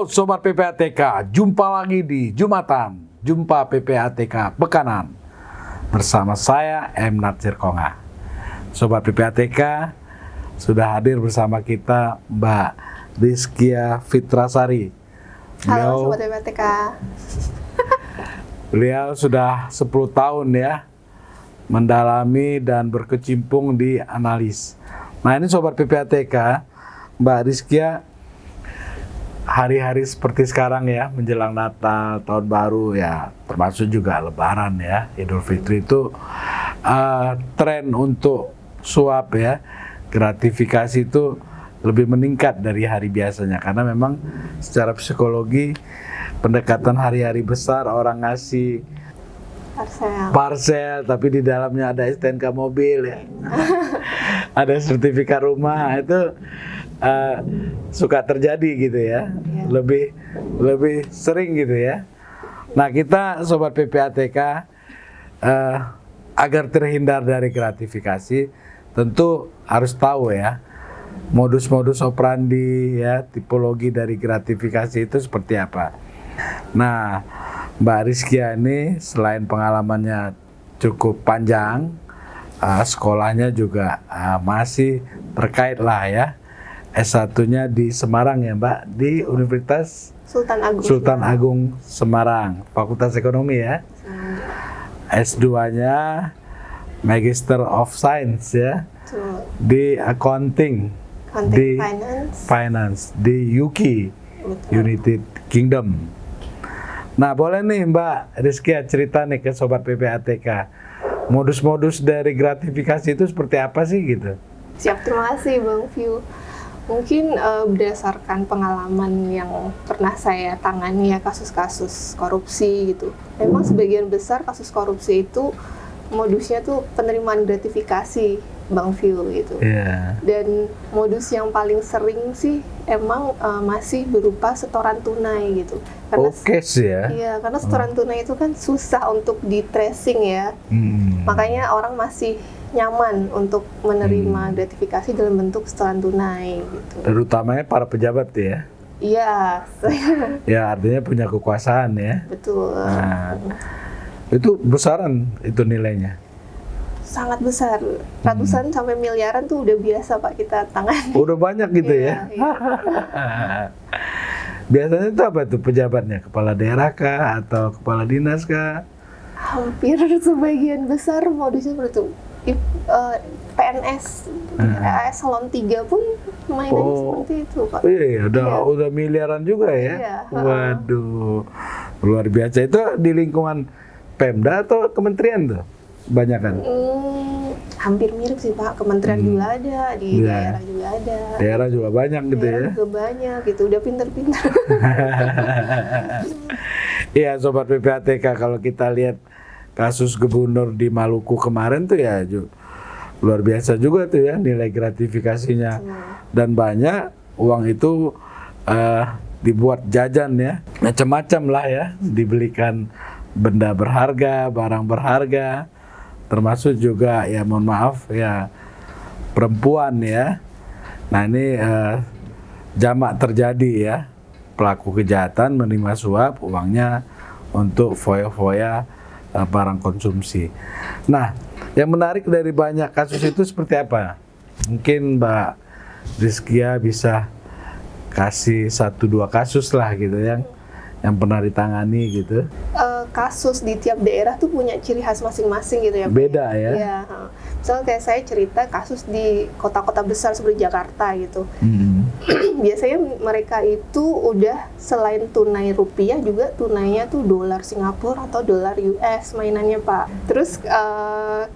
Halo Sobat PPATK, jumpa lagi di Jumatan, Jumpa PPATK Pekanan. Bersama saya, M. Natsir Konga. Sobat PPATK, sudah hadir bersama kita Mbak Rizkia Fitrasari. Halo Sobat PPATK. Beliau sudah 10 tahun ya, mendalami dan berkecimpung di analis. Nah ini Sobat PPATK, Mbak Rizkia, hari-hari seperti sekarang ya, menjelang Natal, Tahun Baru ya, termasuk juga Lebaran ya, Idul Fitri itu tren untuk suap ya, gratifikasi itu lebih meningkat dari hari biasanya. Karena memang secara psikologi, pendekatan hari-hari besar, orang ngasih parcel, tapi di dalamnya ada STNK mobil ya, ada sertifikat rumah, itu suka terjadi gitu ya, lebih sering gitu ya. Nah kita Sobat PPATK agar terhindar dari gratifikasi, tentu harus tahu ya modus-modus operandi ya, tipologi dari gratifikasi itu seperti apa. Nah Mbak Rizkia ini selain pengalamannya cukup panjang, sekolahnya juga masih terkait lah ya. S1-nya di Semarang ya Mbak, di Universitas Sultan Agung Semarang, Fakultas Ekonomi ya. S2-nya Magister of Science ya, di Accounting di Finance di UK, United Kingdom. Nah boleh nih Mbak Rizkia cerita nih ke Sobat PPATK, modus-modus dari gratifikasi itu seperti apa sih gitu? Siap, terima kasih Bang View. Mungkin berdasarkan pengalaman yang pernah saya tangani ya, kasus-kasus korupsi gitu. Memang sebagian besar kasus korupsi itu modusnya tuh penerimaan gratifikasi Bang View gitu. Dan modus yang paling sering sih emang masih berupa setoran tunai gitu. Karena, ya? Iya, karena setoran tunai itu kan susah untuk di tracing ya. Makanya orang masih nyaman untuk menerima gratifikasi dalam bentuk setoran tunai gitu. Terutamanya para pejabat ya? Iya. Ya artinya punya kekuasaan ya? Betul. Nah, itu besaran itu nilainya? Sangat besar, ratusan sampai miliaran tuh udah biasa Pak kita tangani. Udah banyak gitu ya? Iya. Biasanya itu apa tuh pejabatnya? Kepala daerah kah? Atau kepala dinas kah? Hampir sebagian besar modusnya seperti itu. PNS, eselon 3 pun mainnya seperti itu Pak. Iya, udah miliaran juga ya? Iya. Waduh, luar biasa. Itu di lingkungan Pemda atau kementerian tuh? Banyak kan? Hampir mirip sih Pak, kementerian juga ada, di daerah juga ada. Daerah juga banyak gitu daerah ya? Juga banyak gitu, udah pinter-pinter. Iya Sobat PPATK, kalau kita lihat kasus gubernur di Maluku kemarin tuh ya luar biasa juga tuh ya nilai gratifikasinya. Dan banyak uang itu dibuat jajan ya, macam-macam lah ya, dibelikan benda berharga, barang berharga, termasuk juga ya mohon maaf ya perempuan ya. Nah ini jamak terjadi ya, pelaku kejahatan menerima suap, uangnya untuk foya-foya barang konsumsi. Nah yang menarik dari banyak kasus itu seperti apa? Mungkin Mbak Rizkia bisa kasih 1-2 kasus lah gitu yang pernah ditangani gitu. Kasus di tiap daerah tuh punya ciri khas masing-masing gitu ya. Beda ya? Iya. Misalnya kayak saya cerita kasus di kota-kota besar seperti Jakarta gitu. Biasanya mereka itu udah selain tunai rupiah juga tunainya tuh dolar Singapura atau dolar US mainannya Pak. Terus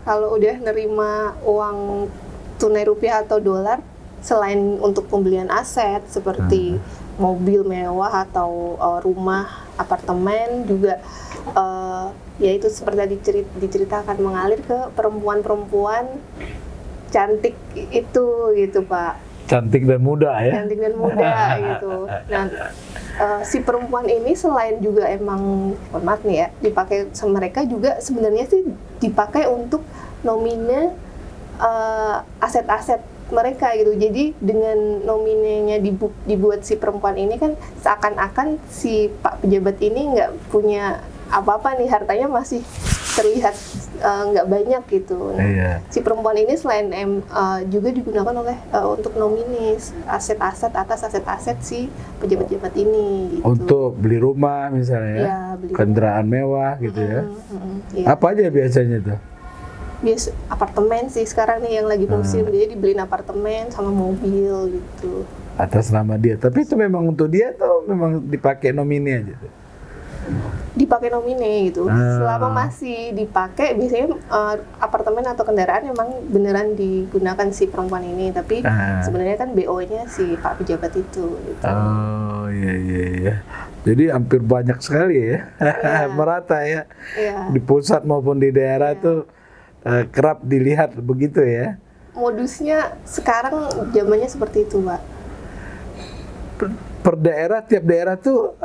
kalau udah nerima uang tunai rupiah atau dolar, selain untuk pembelian aset seperti mobil mewah atau rumah, apartemen juga ya itu seperti diceritakan mengalir ke perempuan-perempuan cantik itu gitu Pak. Cantik dan muda ya? Cantik dan muda gitu. Nah si perempuan ini selain juga emang hormat nih ya, dipakai sama mereka juga sebenarnya sih dipakai untuk nomine aset-aset mereka gitu. Jadi dengan nominenya dibuat si perempuan ini kan seakan-akan si Pak pejabat ini nggak punya apa-apa nih, hartanya masih terlihat nggak banyak gitu. Nah, si perempuan ini selain juga digunakan oleh untuk nominis aset-aset atas aset-aset si pejabat-pejabat ini. Gitu. Untuk beli rumah misalnya, ya, beli kendaraan mewah gitu ya. Ya. Apa aja biasanya tuh? Biasa apartemen sih sekarang nih yang lagi musim, jadi dibeliin apartemen sama mobil gitu. Atas nama dia, tapi itu memang untuk dia atau memang dipakai nomine aja tuh? Dipakai nomine gitu. Selama masih dipakai, biasanya apartemen atau kendaraan memang beneran digunakan si perempuan ini, tapi sebenarnya kan BO-nya si Pak pejabat itu. Gitu. Oh iya. Jadi hampir banyak sekali ya, merata ya. Di pusat maupun di daerah tuh kerap dilihat begitu ya. Modusnya sekarang zamannya seperti itu, Pak. Per daerah, tiap daerah tuh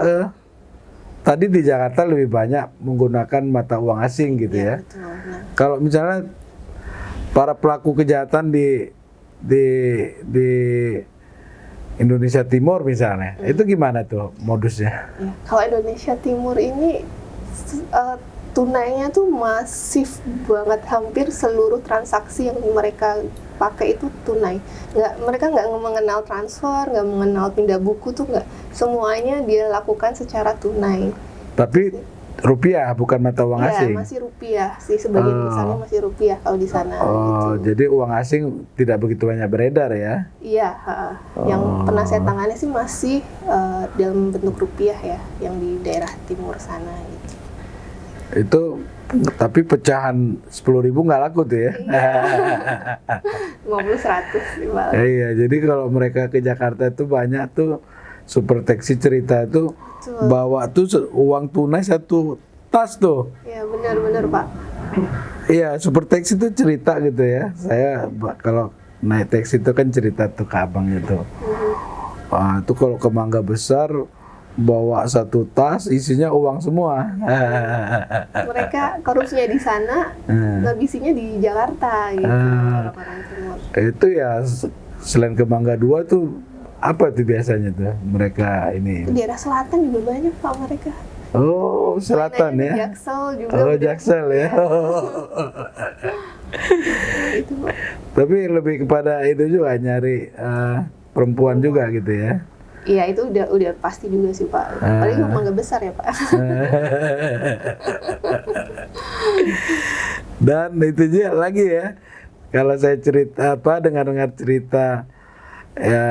tadi di Jakarta lebih banyak menggunakan mata uang asing gitu ya. Betul. Nah. Kalau misalnya para pelaku kejahatan di Indonesia Timur misalnya, itu gimana tuh modusnya? Ya, kalau Indonesia Timur ini tunainya tuh masif banget, hampir seluruh transaksi yang mereka pakai itu tunai. Mereka nggak mengenal transfer, nggak mengenal pindah buku tuh nggak. Semuanya dia lakukan secara tunai. Tapi rupiah bukan mata uang asing? Iya, masih rupiah sih, sebagian besarnya masih rupiah kalau di sana. Gitu. Jadi uang asing tidak begitu banyak beredar ya? Iya, yang pernah saya tangani sih masih dalam bentuk rupiah ya, yang di daerah timur sana gitu. Itu tapi pecahan 10.000 nggak laku tuh ya? 50-100 Iya, jadi kalau mereka ke Jakarta itu banyak tuh super taxi cerita itu bawa tuh uang tunai satu tas tuh. Iya benar Pak. Iya, super taxi itu cerita gitu ya. Saya kalau naik taxi itu kan cerita tuh ke abang itu. Wah, itu kalau ke Mangga Besar bawa satu tas isinya uang semua. Mereka korupsinya di sana, ngabisinya di Jakarta gitu. Orang-orang timur. Itu ya selain ke Mangga 2 tuh apa tuh biasanya tuh mereka ini? Di daerah selatan juga banyak Pak mereka. Oh, selatan ya? Jaksel juga. Oh, Jaksel ya. Itu, Pak. Tapi lebih kepada itu juga nyari perempuan juga gitu ya? Iya, itu udah pasti juga sih Pak. Paling Mangga Besar ya Pak. Dan itu juga lagi ya. Kalau saya cerita dengar cerita ya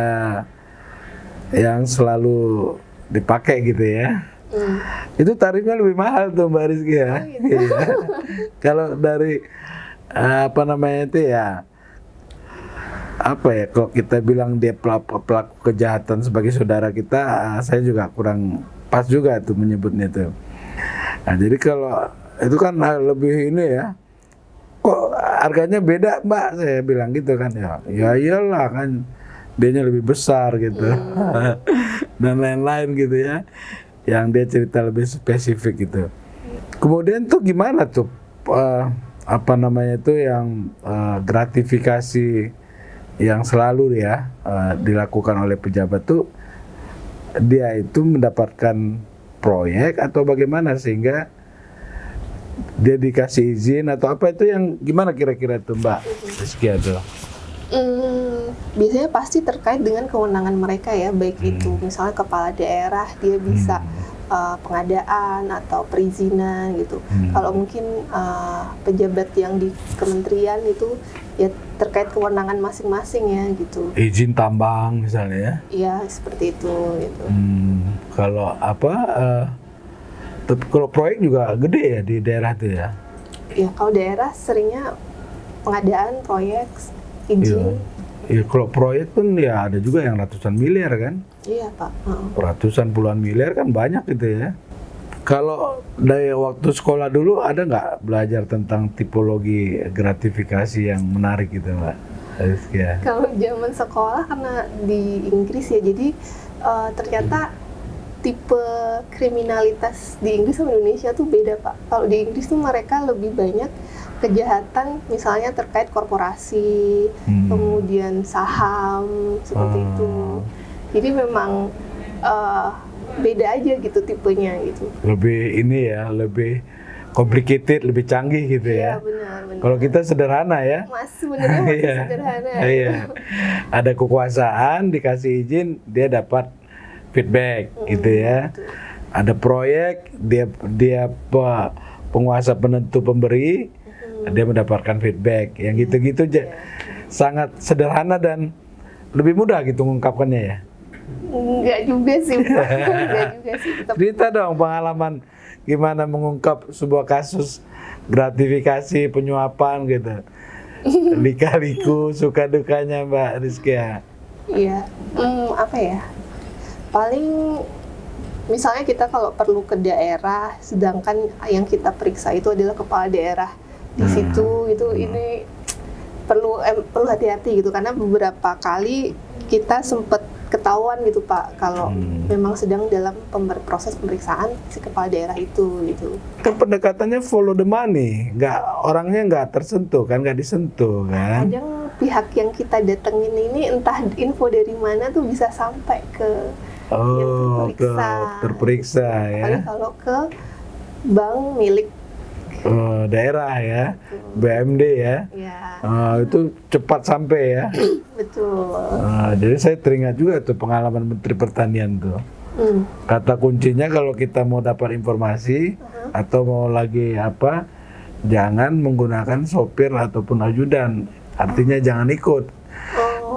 yang selalu dipakai gitu ya. Itu tarifnya lebih mahal tuh Mbak Rizky ya. Gitu. Kalau dari apa namanya itu ya, apa ya, kalau kita bilang dia pelaku kejahatan sebagai saudara kita, saya juga kurang pas juga tuh menyebutnya tuh. Nah, jadi kalau itu kan lebih ini ya, kok harganya beda Mbak, saya bilang gitu kan ya iyalah kan dianya lebih besar gitu. Dan lain-lain gitu ya, yang dia cerita lebih spesifik gitu. Kemudian tuh gimana tuh apa namanya itu yang gratifikasi yang selalu ya dilakukan oleh pejabat tuh, dia itu mendapatkan proyek atau bagaimana sehingga dia dikasih izin atau apa, itu yang gimana kira-kira tuh Mbak Rizky tuh? Biasanya pasti terkait dengan kewenangan mereka ya, baik itu misalnya kepala daerah dia bisa pengadaan atau perizinan gitu. Kalau mungkin pejabat yang di kementerian itu ya terkait kewenangan masing-masing ya gitu. Izin tambang misalnya ya? Iya seperti itu gitu. Kalau apa? Tapi kalau proyek juga gede ya di daerah tuh ya? Ya kalau daerah seringnya pengadaan proyek, izin. Iya, kalau proyek kan ya ada juga yang ratusan miliar kan? Iya Pak. Ratusan puluhan miliar kan banyak gitu ya. Kalau dari waktu sekolah dulu ada nggak belajar tentang tipologi gratifikasi yang menarik gitu Mbak Rizky? Kalau zaman sekolah karena di Inggris ya, jadi ternyata tipe kriminalitas di Inggris sama Indonesia tuh beda Pak. Kalau di Inggris tuh mereka lebih banyak kejahatan misalnya terkait korporasi, kemudian saham seperti itu. Jadi memang beda aja gitu tipenya gitu. Lebih ini ya, lebih complicated, lebih canggih gitu ya. Iya benar. Kalau kita sederhana ya. Mas sebenarnya masih Iya. sederhana. Iya. Ada kekuasaan, dikasih izin, dia dapat feedback gitu ya. Betul. Ada proyek, dia penguasa penentu pemberi, dia mendapatkan feedback. Yang gitu-gitu sangat sederhana dan lebih mudah gitu mengungkapkannya ya. Enggak juga sih, Pak. Enggak juga sih. Tetap Cerita dong pengalaman gimana mengungkap sebuah kasus gratifikasi penyuapan gitu. Lika-liku suka dukanya Mbak Rizkia. iya. Apa ya? Paling misalnya kita kalau perlu ke daerah, sedangkan yang kita periksa itu adalah kepala daerah di situ, itu ini perlu hati-hati gitu, karena beberapa kali kita sempat ketahuan gitu Pak, kalau memang sedang dalam proses pemeriksaan si kepala daerah itu gitu. Kan pendekatannya follow the money, orangnya nggak tersentuh kan, nggak disentuh kan. Kadang pihak yang kita datengin ini entah info dari mana tuh bisa sampai ke yang terperiksa ya. Apalagi kalau ke bank milik daerah ya, BMD ya. ya. Itu cepat sampai ya. Betul. Jadi saya teringat juga tuh pengalaman Menteri Pertanian tuh. Kata kuncinya kalau kita mau dapat informasi atau mau lagi apa, jangan menggunakan sopir ataupun ajudan. Artinya jangan ikut.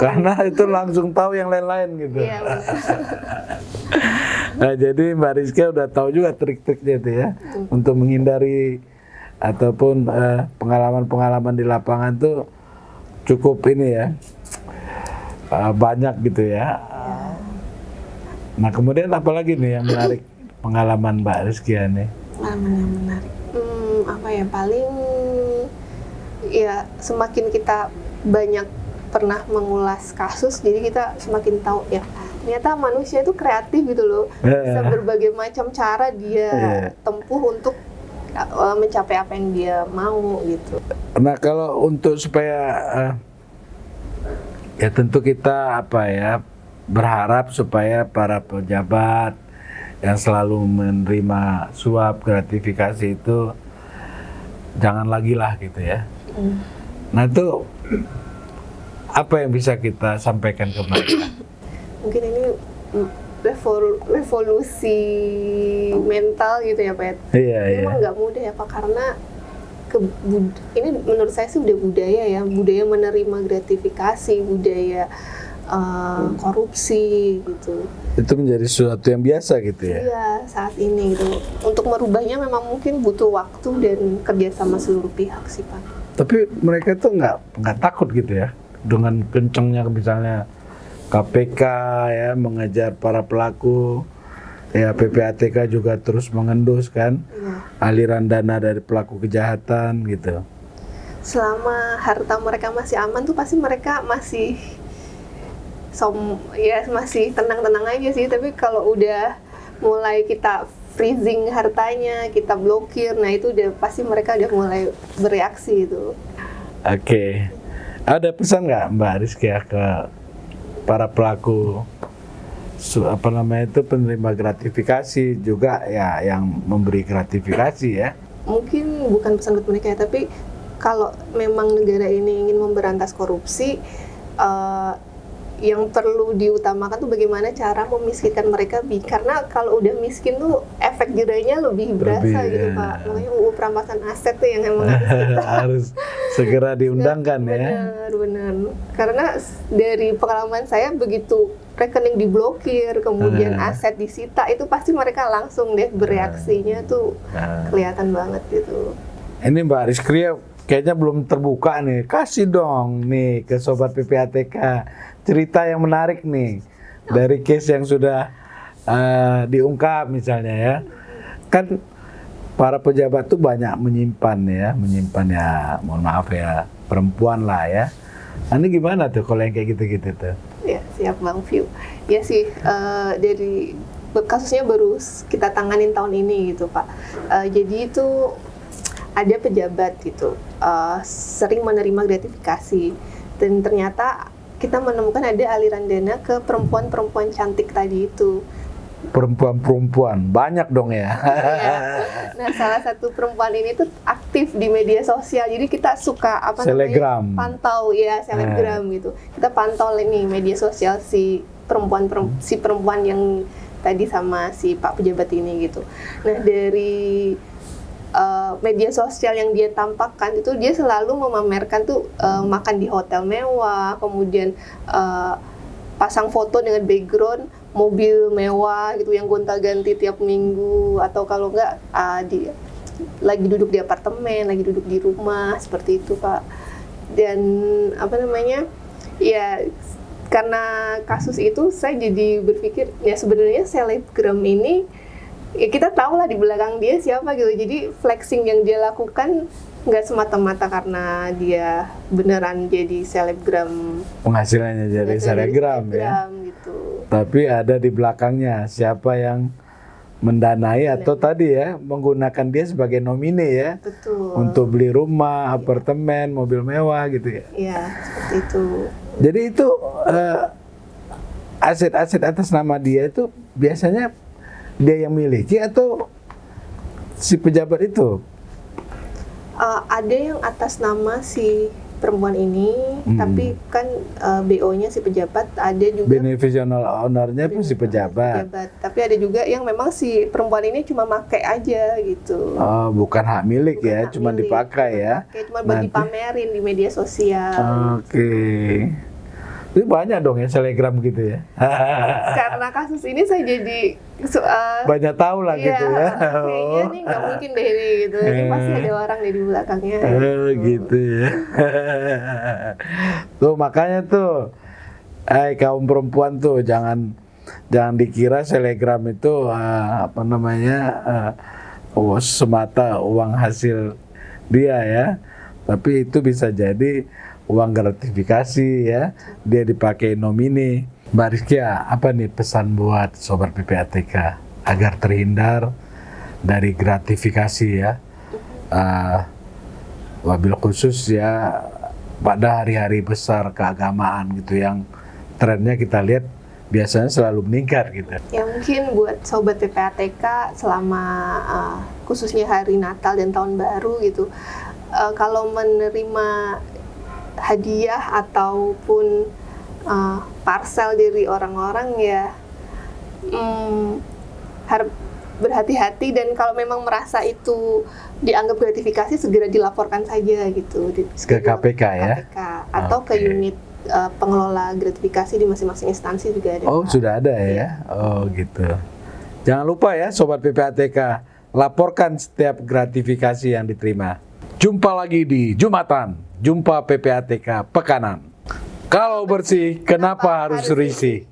Karena itu langsung tahu yang lain-lain gitu. Iya, benar. Nah, jadi Mbak Rizkia udah tahu juga trik-triknya itu ya untuk menghindari ataupun pengalaman-pengalaman di lapangan tuh cukup ini ya, banyak gitu ya. Nah kemudian apa lagi nih yang menarik pengalaman Mbak Rizkia nih? Pengalaman yang menarik. Apa ya, paling ya semakin kita banyak pernah mengulas kasus, jadi kita semakin tahu ya ternyata manusia itu kreatif gitu loh, bisa berbagai macam cara dia tempuh untuk mencapai apa yang dia mau gitu. Nah kalau untuk supaya ya tentu kita apa ya berharap supaya para pejabat yang selalu menerima suap gratifikasi itu jangan lagi lah gitu ya. Nah itu apa yang bisa kita sampaikan ke mereka? Mungkin ini revolusi mental gitu ya Pak. Iya. Memang nggak mudah ya Pak, karena ini menurut saya sih udah budaya ya, budaya menerima gratifikasi, budaya korupsi gitu. Itu menjadi sesuatu yang biasa gitu ya? Iya, saat ini gitu. Untuk merubahnya memang mungkin butuh waktu dan kerjasama seluruh pihak sih Pak. Tapi mereka tuh nggak takut gitu ya dengan kencengnya misalnya KPK ya mengejar para pelaku, ya PPATK juga terus mengendus kan aliran dana dari pelaku kejahatan gitu. Selama harta mereka masih aman tuh pasti mereka masih masih tenang-tenang aja sih. Tapi kalau udah mulai kita freezing hartanya, kita blokir, nah itu udah pasti mereka udah mulai bereaksi itu. Oke. Ada pesan nggak Mbak Rizkia ke para pelaku penerima gratifikasi juga ya yang memberi gratifikasi ya? Mungkin bukan pesan buat mereka ya, tapi kalau memang negara ini ingin memberantas korupsi, yang perlu diutamakan tuh bagaimana cara memiskinkan mereka, karena kalau udah miskin tuh efek jerahnya lebih berasa gitu Pak. Makanya UU perampasan aset tuh yang emang harus segera diundangkan ya. Benar. Karena dari pengalaman saya, begitu rekening diblokir, kemudian aset disita, itu pasti mereka langsung deh bereaksinya tuh kelihatan banget gitu. Ini Mbak Rizkia kayaknya belum terbuka nih, kasih dong nih ke Sobat PPATK cerita yang menarik nih dari case yang sudah diungkap misalnya ya. Kan para pejabat tuh banyak menyimpan ya, mohon maaf ya, perempuan lah ya. Nah, ini gimana tuh kalau yang kayak gitu-gitu tuh? Ya siap Bang View. Ya sih, dari kasusnya baru kita tanganin tahun ini gitu Pak. Jadi itu ada pejabat gitu sering menerima gratifikasi, dan ternyata kita menemukan ada aliran dana ke perempuan-perempuan cantik tadi itu. Perempuan-perempuan banyak dong ya. Iya. Nah, salah satu perempuan ini tuh aktif di media sosial, jadi kita suka Selegram. pantau ya, selebgram gitu. Kita pantau ini media sosial si perempuan yang tadi sama si Pak pejabat ini gitu. Nah, dari media sosial yang dia tampakkan itu, dia selalu memamerkan tuh makan di hotel mewah, kemudian pasang foto dengan background mobil mewah gitu yang gonta-ganti tiap minggu, atau kalau enggak lagi duduk di apartemen, lagi duduk di rumah, seperti itu, Pak. Dan ya karena kasus itu saya jadi berpikir ya sebenarnya selebgram ini ya kita tahu lah di belakang dia siapa gitu. Jadi flexing yang dia lakukan nggak semata-mata karena dia beneran jadi selebgram, Penghasilannya jadi selebgram ya. Gitu. Tapi ada di belakangnya siapa yang mendanai atau tadi ya menggunakan dia sebagai nomine ya. Betul. Untuk beli rumah, apartemen, mobil mewah gitu ya. Iya, seperti itu. Jadi itu aset-aset atas nama dia itu biasanya dia yang miliki atau si pejabat itu? Ada yang atas nama si perempuan ini, tapi kan BO-nya si pejabat, ada juga beneficial owner-nya pun si pejabat. Tapi ada juga yang memang si perempuan ini cuma pakai aja gitu. Oh, bukan hak milik Bukan ya, hak cuma milik, dipakai ya. Cuma buat dipamerin di media sosial. Oke. Itu banyak dong ya selebgram gitu ya. Karena kasus ini saya jadi banyak tahu lah gitu ya. Kayaknya nih nggak mungkin deh ini gitu. Ini pasti ada orang di belakangnya. Gitu ya. Tuh makanya tuh, kaum perempuan tuh jangan dikira selebgram itu semata uang hasil dia ya. Tapi itu bisa jadi uang gratifikasi ya, dia dipakai nomine. Mbak Rizkia, apa nih pesan buat Sobat PPATK agar terhindar dari gratifikasi ya, wabil khusus ya pada hari-hari besar keagamaan gitu yang trennya kita lihat biasanya selalu meningkat gitu. Ya mungkin buat Sobat PPATK selama khususnya hari Natal dan Tahun Baru gitu, kalau menerima hadiah ataupun parcel dari orang-orang ya harus berhati-hati, dan kalau memang merasa itu dianggap gratifikasi segera dilaporkan saja gitu ke KPK ya, atau ke unit pengelola gratifikasi di masing-masing instansi juga ada. Oh, sudah ada ya. Oh gitu. Jangan lupa ya Sobat PPATK, laporkan setiap gratifikasi yang diterima. Jumpa lagi di Jumatan, Jumpa PPATK Pekanan. Kalau bersih, kenapa harus risih?